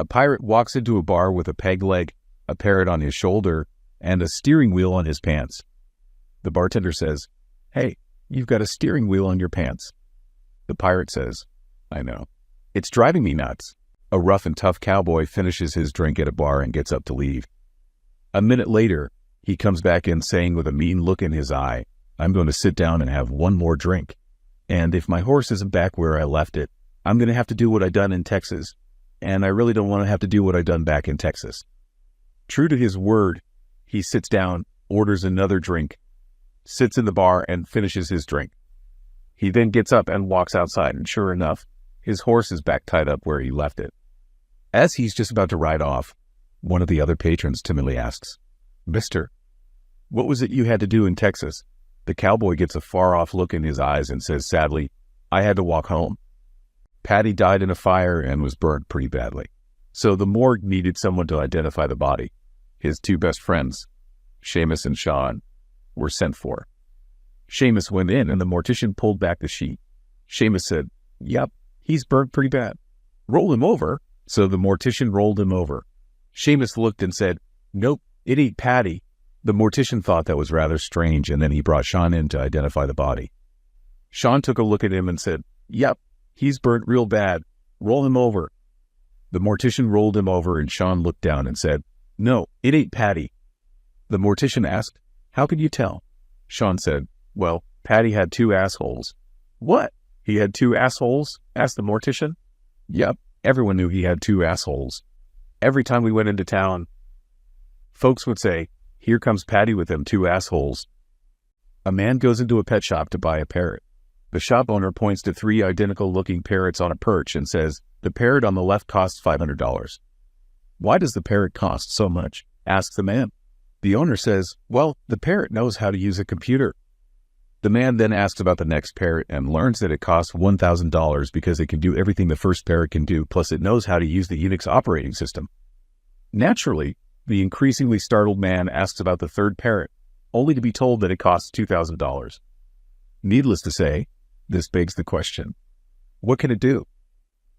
A pirate walks into a bar with a peg leg, a parrot on his shoulder, and a steering wheel on his pants. The bartender says, "Hey, you've got a steering wheel on your pants." The pirate says, "I know. It's driving me nuts." A rough and tough cowboy finishes his drink at a bar and gets up to leave. A minute later, he comes back in saying with a mean look in his eye, "I'm going to sit down and have one more drink. And if my horse isn't back where I left it, I'm going to have to do what I done in Texas. And I really don't want to have to do what I done back in Texas." True to his word, he sits down, orders another drink, sits in the bar, and finishes his drink. He then gets up and walks outside, and sure enough, his horse is back tied up where he left it. As he's just about to ride off, one of the other patrons timidly asks, "Mister, what was it you had to do in Texas?" The cowboy gets a far-off look in his eyes and says sadly, "I had to walk home. Patty died in a fire and was burned pretty badly. So the morgue needed someone to identify the body. His two best friends, Seamus and Sean, were sent for. Seamus went in and the mortician pulled back the sheet. Seamus said, 'Yep, he's burnt pretty bad. Roll him over.' So the mortician rolled him over. Seamus looked and said, 'Nope, it ain't Patty.' The mortician thought that was rather strange, and then he brought Sean in to identify the body. Sean took a look at him and said, 'Yep, he's burnt real bad. Roll him over.' The mortician rolled him over, and Sean looked down and said, 'No, it ain't Patty.' The mortician asked, 'How could you tell?' Sean said, 'Well, Patty had two assholes.' 'What? He had two assholes?' asked the mortician. 'Yep, everyone knew he had two assholes. Every time we went into town, folks would say, 'Here comes Patty with them two assholes.'" A man goes into a pet shop to buy a parrot. The shop owner points to three identical-looking parrots on a perch and says, "The parrot on the left costs $500. "Why does the parrot cost so much?" asks the man. The owner says, "Well, the parrot knows how to use a computer." The man then asks about the next parrot and learns that it costs $1,000 because it can do everything the first parrot can do, plus it knows how to use the Unix operating system. Naturally, the increasingly startled man asks about the third parrot, only to be told that it costs $2,000. Needless to say, this begs the question, what can it do?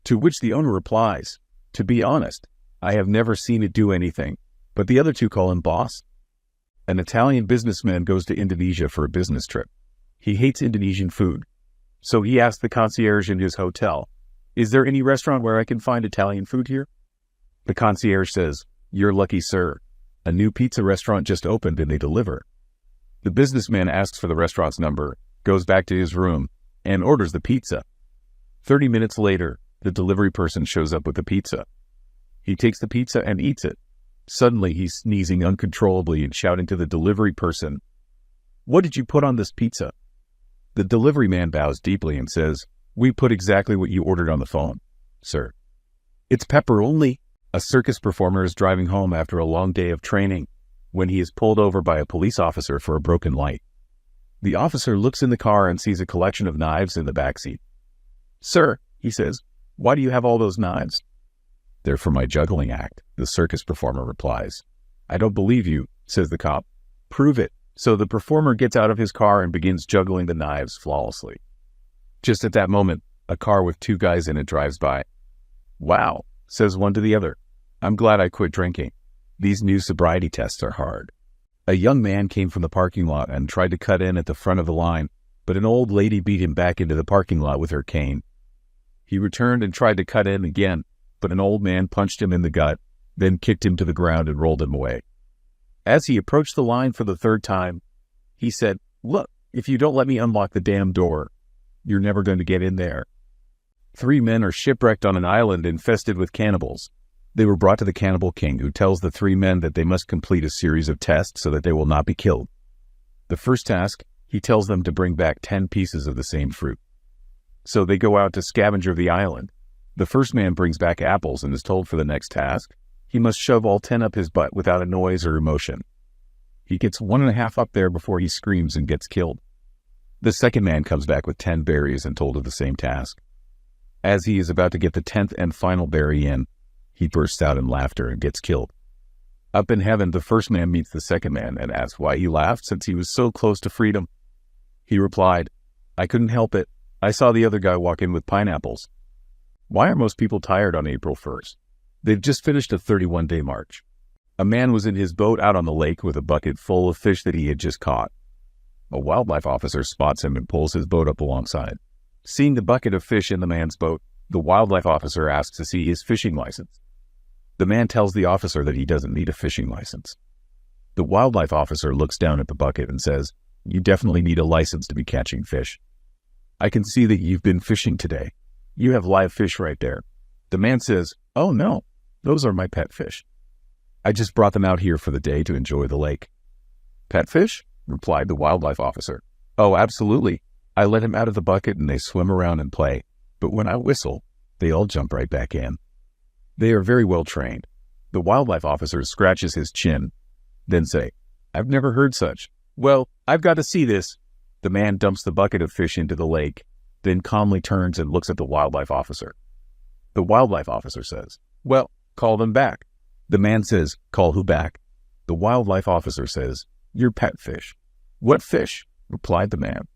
To which the owner replies, "To be honest, I have never seen it do anything, but the other two call him boss." An Italian businessman goes to Indonesia for a business trip. He hates Indonesian food, so he asks the concierge in his hotel, "Is there any restaurant where I can find Italian food here?" The concierge says, "You're lucky, sir. A new pizza restaurant just opened and they deliver." The businessman asks for the restaurant's number, goes back to his room, and orders the pizza. 30 minutes later, the delivery person shows up with the pizza. He takes the pizza and eats it. Suddenly, he's sneezing uncontrollably and shouting to the delivery person, "What did you put on this pizza?" The delivery man bows deeply and says, "We put exactly what you ordered on the phone, sir. It's pepper only." A circus performer is driving home after a long day of training when he is pulled over by a police officer for a broken light. The officer looks in the car and sees a collection of knives in the backseat. "Sir," he says, "why do you have all those knives?" "They're for my juggling act," the circus performer replies. "I don't believe you," says the cop. "Prove it." So the performer gets out of his car and begins juggling the knives flawlessly. Just at that moment, a car with two guys in it drives by. "Wow," says one to the other. "I'm glad I quit drinking. These new sobriety tests are hard." A young man came from the parking lot and tried to cut in at the front of the line, but an old lady beat him back into the parking lot with her cane. He returned and tried to cut in again, but an old man punched him in the gut, then kicked him to the ground and rolled him away. As he approached the line for the third time, he said, "Look, if you don't let me unlock the damn door, you're never going to get in there." 3 men are shipwrecked on an island infested with cannibals. They were brought to the cannibal king, who tells the 3 men that they must complete a series of tests so that they will not be killed. The first task, he tells them to bring back 10 pieces of the same fruit. So they go out to scavenger the island. The first man brings back apples and is told for the next task, he must shove all 10 up his butt without a noise or emotion. He gets 1.5 up there before he screams and gets killed. The second man comes back with 10 berries and told of the same task. As he is about to get the 10th and final berry in, he bursts out in laughter and gets killed. Up in heaven, the first man meets the second man and asks why he laughed since he was so close to freedom. He replied, "I couldn't help it. I saw the other guy walk in with pineapples." Why are most people tired on April 1st? They've just finished a 31-day march. A man was in his boat out on the lake with a bucket full of fish that he had just caught. A wildlife officer spots him and pulls his boat up alongside. Seeing the bucket of fish in the man's boat, the wildlife officer asks to see his fishing license. The man tells the officer that he doesn't need a fishing license. The wildlife officer looks down at the bucket and says, "You definitely need a license to be catching fish. I can see that you've been fishing today. You have live fish right there." The man says, "Oh no, those are my pet fish. I just brought them out here for the day to enjoy the lake." "Pet fish?" replied the wildlife officer. "Oh, absolutely. I let him out of the bucket and they swim around and play. But when I whistle, they all jump right back in. They are very well trained." The wildlife officer scratches his chin, then say, "I've never heard such. Well, I've got to see this." The man dumps the bucket of fish into the lake, then calmly turns and looks at the wildlife officer. The wildlife officer says, "Well, call them back." The man says, "Call who back?" The wildlife officer says, "Your pet fish." "What fish?" replied the man.